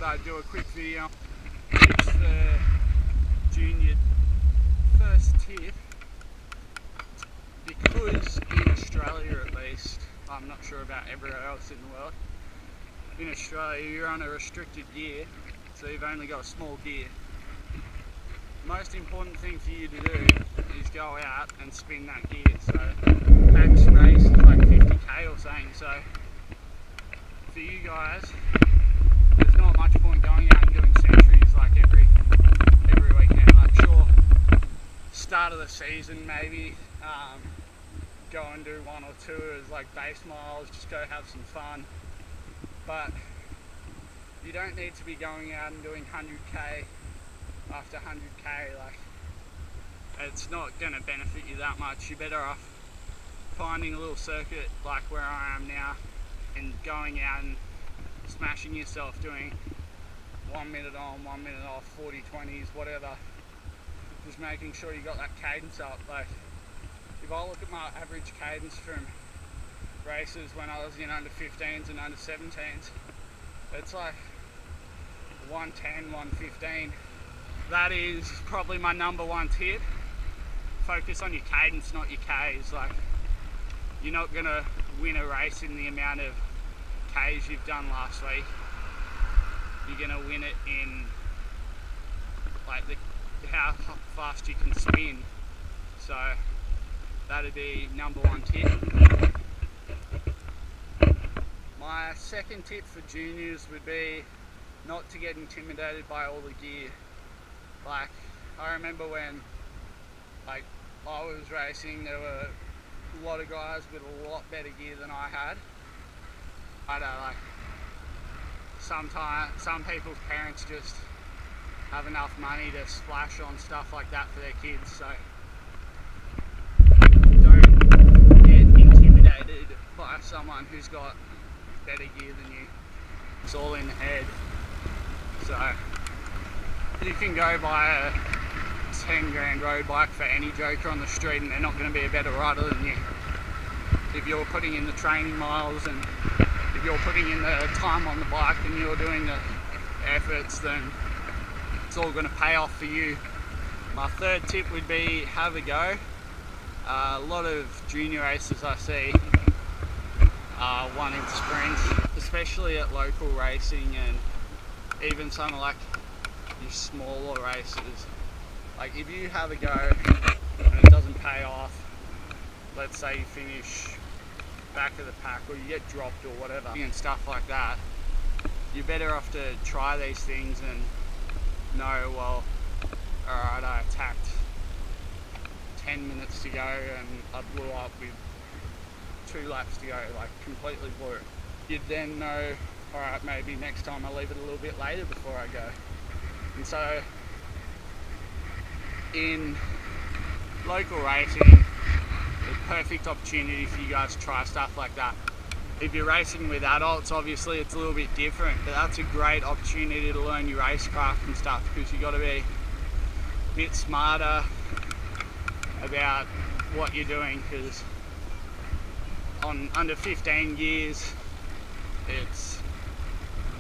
thought I'd do a quick video. It's the junior first tip, because in Australia at least, I'm not sure about everywhere else in the world, in Australia you're on a restricted gear, so you've only got a small gear. Most important thing for you to do is go out and spin that gear. So max race is like 50k or something, so for you guys there's not much point going out and doing centuries like every weekend. I'm sure start of the season maybe go and do one or two as like base miles, just go have some fun, but you don't need to be going out and doing 100k after 100k. Like, it's not going to benefit you that much. You're better off finding a little circuit like where I am now and going out and smashing yourself, doing 1 minute on, 1 minute off, 40-20s, whatever, just making sure you got that cadence up. Like, if I look at my average cadence from races when I was in under 15s and under 17s, it's like 110, 115. That is probably my number one tip. Focus on your cadence, not your Ks. Like, you're not gonna win a race in the amount of Ks you've done last week. You're gonna win it in like how fast you can spin. So that'd be number one tip. My second tip for juniors would be not to get intimidated by all the gear. Like, I remember when I was racing, there were a lot of guys with a lot better gear than I had. I don't know, like, some people's parents just have enough money to splash on stuff like that for their kids, so don't get intimidated by someone who's got better gear than you. It's all in the head. So you can go buy a 10 grand road bike for any joker on the street and they're not going to be a better rider than you. If you're putting in the training miles and if you're putting in the time on the bike and you're doing the efforts, then it's all going to pay off for you. My third tip would be have a go. A lot of junior races I see are won in sprints, especially at local racing and even some like your smaller races. Like, if you have a go and it doesn't pay off, let's say you finish back of the pack or you get dropped or whatever and stuff like that, you're better off to try these things and know, well, alright, I attacked 10 minutes to go and I blew up with 2 laps to go, like completely blew it. You'd then know, alright, maybe next time I'll leave it a little bit later before I go. And so in local racing, the perfect opportunity for you guys to try stuff like that. If you're racing with adults, obviously it's a little bit different, but that's a great opportunity to learn your racecraft and stuff, because you've got to be a bit smarter about what you're doing, because on under 15 gears it's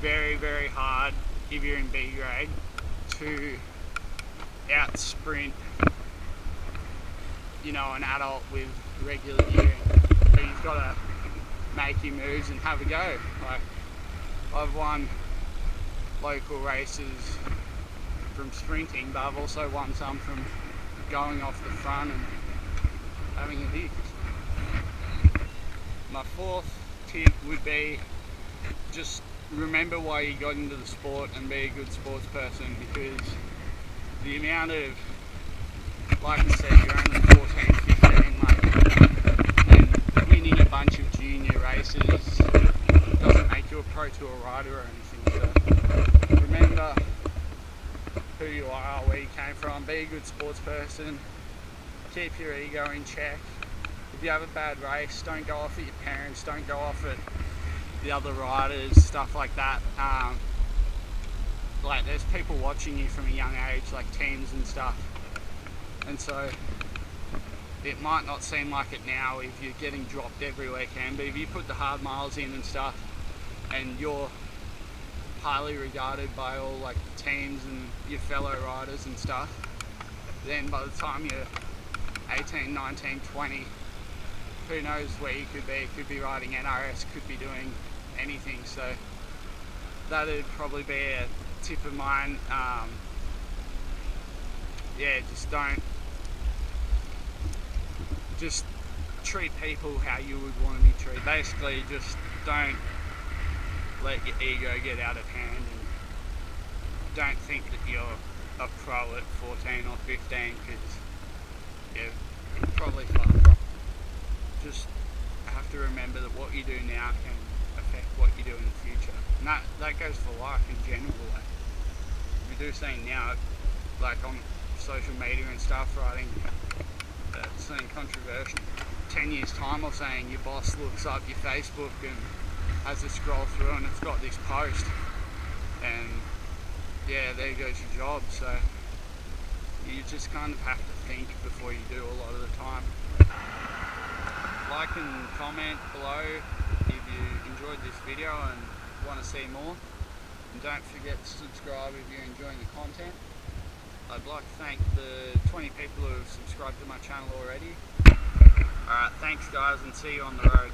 very, very hard if you're in B grade to out sprint, you know, an adult with regular gearing. So you've got to make your moves and have a go. Like, I've won local races from sprinting, but I've also won some from going off the front and having a hit. My fourth tip would be just remember why you got into the sport and be a good sports person, because the amount of, like I said, you're only 14, 15, like, and winning a bunch of junior races doesn't make you a pro tour rider or anything. So remember who you are, where you came from, be a good sports person, keep your ego in check. If you have a bad race, don't go off at your parents, don't go off at the other riders, stuff like that. Like, there's people watching you from a young age, like teams and stuff, and so it might not seem like it now if you're getting dropped every weekend, but if you put the hard miles in and stuff and you're highly regarded by all like the teams and your fellow riders and stuff, then by the time you're 18, 19, 20, who knows where you could be. Could be riding NRS, could be doing anything. So that'd probably be a tip of mine. Yeah, just treat people how you would want to be treated. Basically, just don't let your ego get out of hand, and don't think that you're a pro at 14 or 15, because you're probably far from it. Just have to remember that what you do now can affect what you do in the future, and that goes for life in general. Like, we do something now, like on social media and stuff, writing something controversial. 10 years time or saying, your boss looks up your Facebook and has to scroll through and it's got this post, and yeah, there goes your job. So you just kind of have to think before you do a lot of the time. Like and comment below if you enjoyed this video and want to see more, and don't forget to subscribe if you're enjoying the content. I'd like to thank the 20 people who have subscribed to my channel already. Alright, thanks guys, and see you on the road.